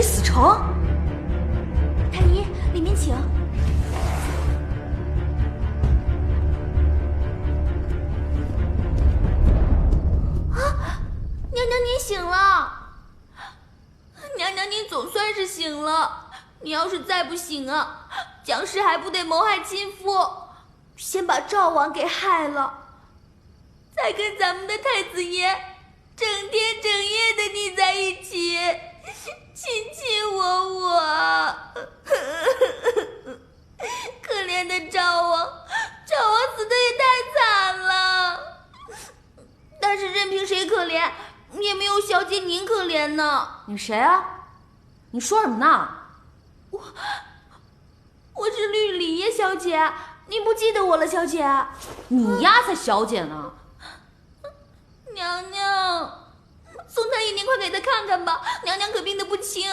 死城。太医，里面请。娘娘，您醒了！娘娘，您总算是醒了。你要是再不醒啊，蒋氏还不得谋害亲夫，先把赵王给害了，再跟咱们的太子爷整天整夜的腻在一起，卿卿我。可怜的赵王死的也太惨了。但是任凭谁可怜，也没有小姐您可怜呢。你谁啊？你说什么呢？我是绿里耶小姐，您不记得我了，小姐？你丫才小姐呢！娘娘，宋太医，您快给她看看吧，娘娘可病得不轻。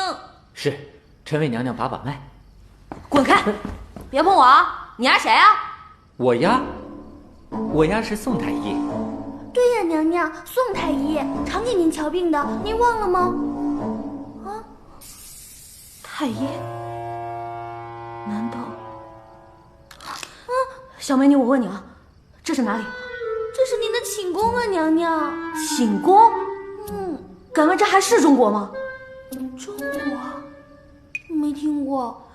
是，臣为娘娘把脉。滚开！别碰我啊！你丫谁啊？我丫是宋太医。对呀，娘娘，宋太医常给您瞧病的，您忘了吗？啊，太医？难道？小美女，我问你啊，这是哪里？这是您的寝宫啊，娘娘。寝宫？敢问这还是中国吗？中国？没听过。